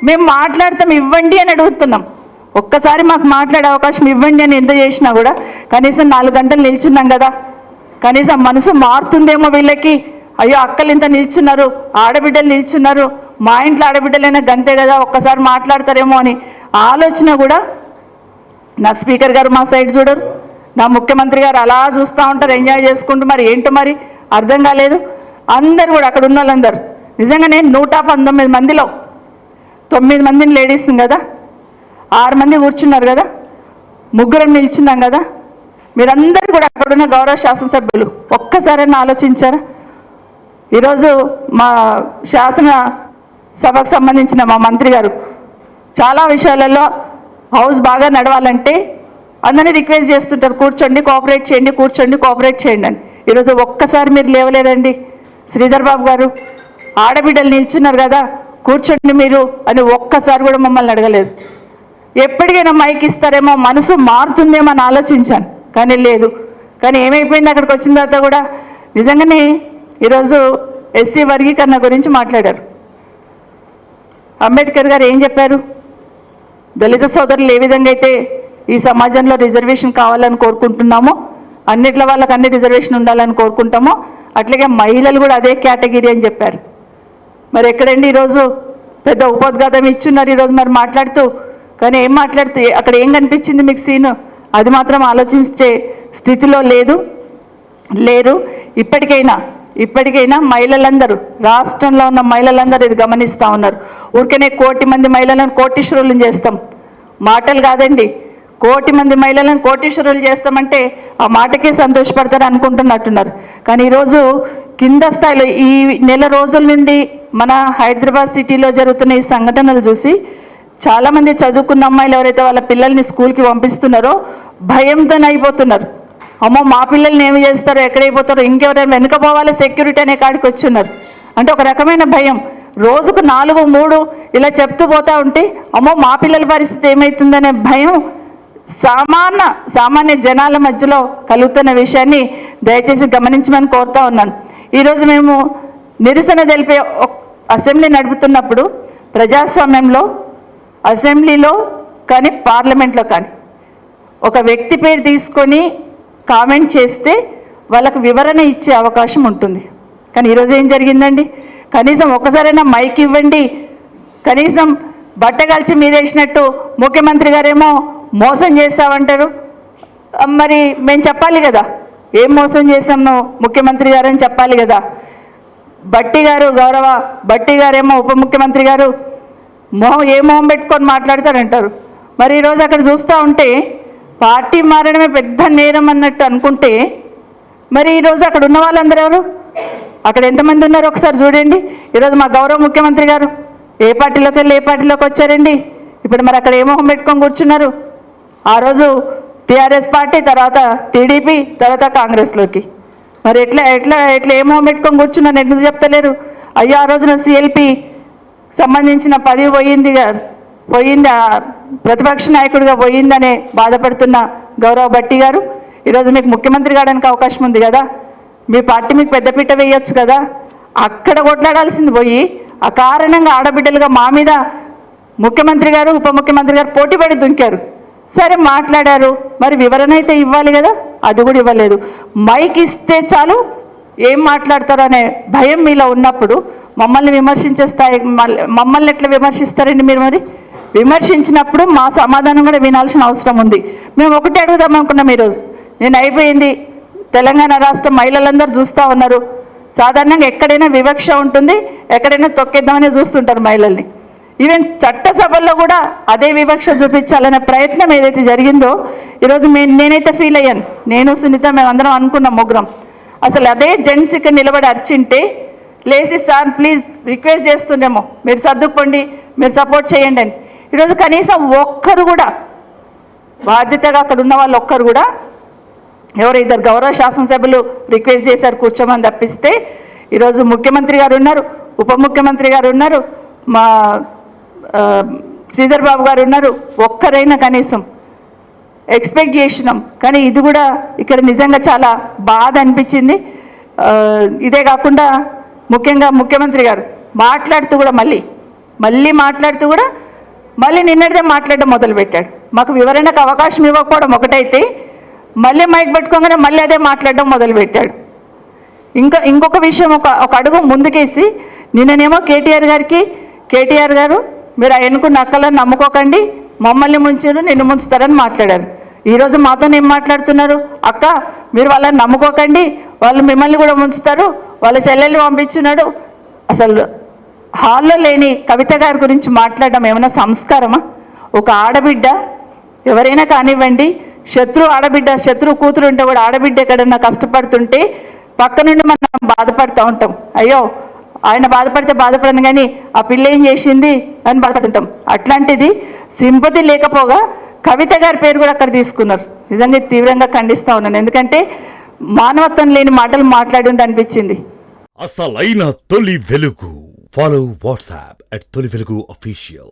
మేము మాట్లాడతాం, ఇవ్వండి అని అడుగుతున్నాం. ఒక్కసారి మాకు మాట్లాడే అవకాశం ఇవ్వండి అని ఎంత చేసినా కూడా కనీసం 4 గంటలు నిల్చున్నాం కదా, కనీసం మనసు మారుతుందేమో వీళ్ళకి. అయ్యో అక్కలు ఇంత నిల్చున్నారు, ఆడబిడ్డలు నిల్చున్నారు, మా ఇంట్లో ఆడబిడ్డలైనా గంతే కదా, ఒక్కసారి మాట్లాడతారేమో అని ఆలోచన కూడా నా స్పీకర్ గారు మా సైడ్ చూడరు, నా ముఖ్యమంత్రి గారు అలా చూస్తూ ఉంటారు ఎంజాయ్ చేసుకుంటూ. మరి ఏంటో మరి అర్థం కాలేదు. అందరు కూడా అక్కడ ఉన్న వాళ్ళందరూ నిజంగా నేను 119 మందిలో 9 మందిని లేడీస్ కదా, 6 మంది కూర్చున్నారు కదా, 3 నిల్చున్నాం కదా. మీరందరూ కూడా అక్కడున్న గౌరవ శాసనసభ్యులు ఒక్కసారైనా ఆలోచించారా? ఈరోజు మా శాసన సభకు సంబంధించిన మా మంత్రి గారు చాలా విషయాలలో హౌస్ బాగా నడవాలంటే అందరినీ రిక్వెస్ట్ చేస్తుంటారు, కూర్చోండి కోఆపరేట్ చేయండి, కూర్చోండి కోఆపరేట్ చేయండి అని. ఈరోజు ఒక్కసారి మీరు లేవలేదండి. శ్రీధర్ బాబు గారు ఆడబిడ్డలు నిల్చున్నారు కదా, కూర్చోండి మీరు అని ఒక్కసారి కూడా మమ్మల్ని అడగలేదు. ఎప్పటికైనా మైక్ ఇస్తారేమో, మనసు మారుతుందేమో అని ఆలోచించాను, కానీ లేదు. కానీ ఏమైపోయింది, అక్కడికి వచ్చిన తర్వాత కూడా నిజంగానే ఈరోజు ఎస్సీ వర్గీకరణ గురించి మాట్లాడారు. అంబేద్కర్ గారు ఏం చెప్పారు? దళిత సోదరులు ఏ విధంగా అయితే ఈ సమాజంలో రిజర్వేషన్ కావాలని కోరుకుంటున్నామో, అన్నిట్ల వాళ్ళకి అన్ని రిజర్వేషన్ ఉండాలని కోరుకుంటామో, అట్లాగే మహిళలు కూడా అదే కేటగిరీ అని చెప్పారు. మరి ఎక్కడండి ఈరోజు పెద్ద ఉపోద్ఘాతం ఇచ్చున్నారు ఈరోజు మరి మాట్లాడుతూ, కానీ ఏం మాట్లాడుతూ అక్కడ ఏం కనిపించింది మీకు సీను? అది మాత్రం ఆలోచించే స్థితిలో లేరు. ఇప్పటికైనా మహిళలందరూ, రాష్ట్రంలో ఉన్న మహిళలందరూ ఇది గమనిస్తూ ఉన్నారు. ఊరికనే 1 కోటి మంది మహిళలను కోటీశ్వరులను చేస్తాం, మాటలు కాదండి, 1 కోటి మంది మహిళలను కోటీశ్వరులు చేస్తామంటే ఆ మాటకే సంతోషపడతారు అనుకుంటున్నట్టున్నారు. కానీ ఈరోజు కింద స్థాయిలో ఈ నెల రోజుల నుండి మన హైదరాబాద్ సిటీలో జరుగుతున్న ఈ సంఘటనలు చూసి చాలామంది చదువుకున్న అమ్మాయిలు ఎవరైతే వాళ్ళ పిల్లల్ని స్కూల్కి పంపిస్తున్నారో భయంతో అయిపోతున్నారు. అమ్మో మా పిల్లల్ని ఏమి చేస్తారో, ఎక్కడైపోతారో, ఇంకెవరైనా వెనుకపోవాలి సెక్యూరిటీ అనే కాడికి వచ్చున్నారు. అంటే ఒక రకమైన భయం. రోజుకు 4, 3 ఇలా చెప్తూ పోతా ఉంటే అమ్మో మా పిల్లల పరిస్థితి ఏమవుతుందనే భయం సామాన్య జనాల మధ్యలో కలుగుతున్న విషయాన్ని దయచేసి గమనించమని కోరుతా ఉన్నాను. ఈరోజు మేము నిరసన తెలిపే అసెంబ్లీ నడుపుతున్నప్పుడు ప్రజాస్వామ్యంలో అసెంబ్లీలో కానీ పార్లమెంట్లో కానీ ఒక వ్యక్తి పేరు తీసుకొని కామెంట్ చేస్తే వాళ్ళకు వివరణ ఇచ్చే అవకాశం ఉంటుంది. కానీ ఈరోజు ఏం జరిగిందండి? కనీసం ఒక్కసారైనా మైక్ ఇవ్వండి, కనీసం బట్టగాల్చి మీదేసినట్టు ముఖ్యమంత్రి గారేమో మోసం చేస్తామంటారు. మరి మేము చెప్పాలి కదా ఏం మోసం చేసాము ముఖ్యమంత్రి గారు అని చెప్పాలి కదా. గౌరవ బట్టి గారేమో ఉప ముఖ్యమంత్రి గారు మొహం పెట్టుకొని మాట్లాడతారంటారు. మరి ఈరోజు అక్కడ చూస్తూ ఉంటే పార్టీ మారడమే పెద్ద నేరం అన్నట్టు అనుకుంటే, మరి ఈరోజు అక్కడ ఉన్న వాళ్ళందరూ ఎవరు, అక్కడ ఎంతమంది ఉన్నారు ఒకసారి చూడండి. ఈరోజు మా గౌరవ ముఖ్యమంత్రి గారు ఏ పార్టీలోకి వెళ్ళి ఏ పార్టీలోకి వచ్చారండి? ఇప్పుడు మరి అక్కడ ఏ మొహం పెట్టుకొని కూర్చున్నారు? ఆ రోజు టీఆర్ఎస్ పార్టీ, తర్వాత టీడీపీ, తర్వాత కాంగ్రెస్లోకి. మరి ఎట్లా ఏ మొహం పెట్టుకొని కూర్చున్నారు ఎందుకు చెప్తలేరు? అయ్యో ఆ రోజున సిఎల్పి సంబంధించిన పదవి పోయింది, ప్రతిపక్ష నాయకుడిగా పోయిందనే బాధపడుతున్న గౌరవ బట్టి గారు ఈరోజు మీకు ముఖ్యమంత్రి కావడానికి అవకాశం ఉంది కదా, మీ పార్టీ మీకు పెద్దపీట వేయొచ్చు కదా. అక్కడ కొట్లాడాల్సింది పోయి ఆ కారణంగా ఆడబిడ్డలుగా మా మీద ముఖ్యమంత్రి గారు ఉప ముఖ్యమంత్రి గారు పోటీపడి దుంకారు. సరే మాట్లాడారు, మరి వివరణ అయితే ఇవ్వాలి కదా, అది కూడా ఇవ్వలేదు. మైక్ ఇస్తే చాలు ఏం మాట్లాడతారు అనే భయం మీలో ఉన్నప్పుడు మమ్మల్ని విమర్శించే స్థాయి మమ్మల్ని ఎట్లా విమర్శిస్తారండి మీరు? మరి విమర్శించినప్పుడు మా సమాధానం కూడా వినాల్సిన అవసరం ఉంది. మేము ఒకటి అడుగుదాం అనుకున్నాం ఈరోజు. నేను అయిపోయింది, తెలంగాణ రాష్ట్ర మహిళలందరూ చూస్తూ ఉన్నారు. సాధారణంగా ఎక్కడైనా వివక్ష ఉంటుంది, ఎక్కడైనా తొక్కేద్దామని చూస్తుంటారు మహిళల్ని. ఈవెన్ చట్టసభల్లో కూడా అదే వివక్ష చూపించాలనే ప్రయత్నం ఏదైతే జరిగిందో ఈరోజు నేనైతే ఫీల్ అయ్యాను. నేను సునీత మేమందరం అనుకున్నాం, 3. అసలు అదే జెంట్స్ ఇక్కడ నిలబడి అర్చింటే లేచి సార్ ప్లీజ్ రిక్వెస్ట్ చేస్తుండేమో, మీరు సర్దుకోండి, మీరు సపోర్ట్ చేయండి అని. ఈరోజు కనీసం ఒక్కరు కూడా బాధ్యతగా అక్కడ ఉన్న వాళ్ళు ఒక్కరు కూడా, ఎవరు 2 గౌరవ శాసనసభ్యులు రిక్వెస్ట్ చేశారు కూర్చోమని తప్పిస్తే, ఈరోజు ముఖ్యమంత్రి గారు ఉన్నారు, ఉప ముఖ్యమంత్రి గారు ఉన్నారు, మా శ్రీధర్ బాబు గారు ఉన్నారు, ఒక్కరైనా కనీసం ఎక్స్పెక్ట్ చేసినాం. కానీ ఇది కూడా ఇక్కడ నిజంగా చాలా బాధ అనిపించింది. ఇదే కాకుండా ముఖ్యంగా ముఖ్యమంత్రి గారు మాట్లాడుతూ కూడా మళ్ళీ మళ్ళీ మాట్లాడుతూ కూడా మళ్ళీ నిన్నటిదే మాట్లాడడం మొదలుపెట్టాడు. మాకు వివరణకు అవకాశం ఇవ్వకపోవడం ఒకటైతే మళ్ళీ మైక్ పెట్టుకోగానే మళ్ళీ అదే మాట్లాడడం మొదలుపెట్టాడు. ఇంకొక విషయం ఒక అడుగు ముందుకేసి నిన్ననేమో కేటీఆర్ గారు మీరు ఎన్నుకున్న అక్కలను నమ్ముకోకండి, మమ్మల్ని ముంచారు, నిన్ను ముంచుతారని మాట్లాడారు. ఈరోజు మాతో ఏం మాట్లాడుతున్నారు? అక్క మీరు వాళ్ళని నమ్ముకోకండి, వాళ్ళు మిమ్మల్ని కూడా ముంచుతారు, వాళ్ళ చెల్లెల్ని పంపించున్నాడు. అసలు హాల్లో లేని కవిత గారి గురించి మాట్లాడడం ఏమైనా సంస్కారమా? ఒక ఆడబిడ్డ ఎవరైనా కానివ్వండి, శత్రు కూతురు ఉంటే కూడా ఆడబిడ్డ ఎక్కడన్నా కష్టపడుతుంటే పక్క నుండి మనం బాధపడుతూ ఉంటాం. అయ్యో ఆయన బాధపడితే బాధపడను కానీ ఆ పిల్ల ఏం చేసింది అని బాధపడుతుంటాం. అట్లాంటిది సింపతి లేకపోగా కవిత గారి పేరు కూడా అక్కడ తీసుకున్నారు. నిజంగా తీవ్రంగా ఖండిస్తూ ఉన్నాను. ఎందుకంటే మానవత్వం లేని మాటలు మాట్లాడి అనిపించింది. అసలైన తొలి వెలుగు. ఫాలో వాట్సాప్ @తొలి వెలుగు official.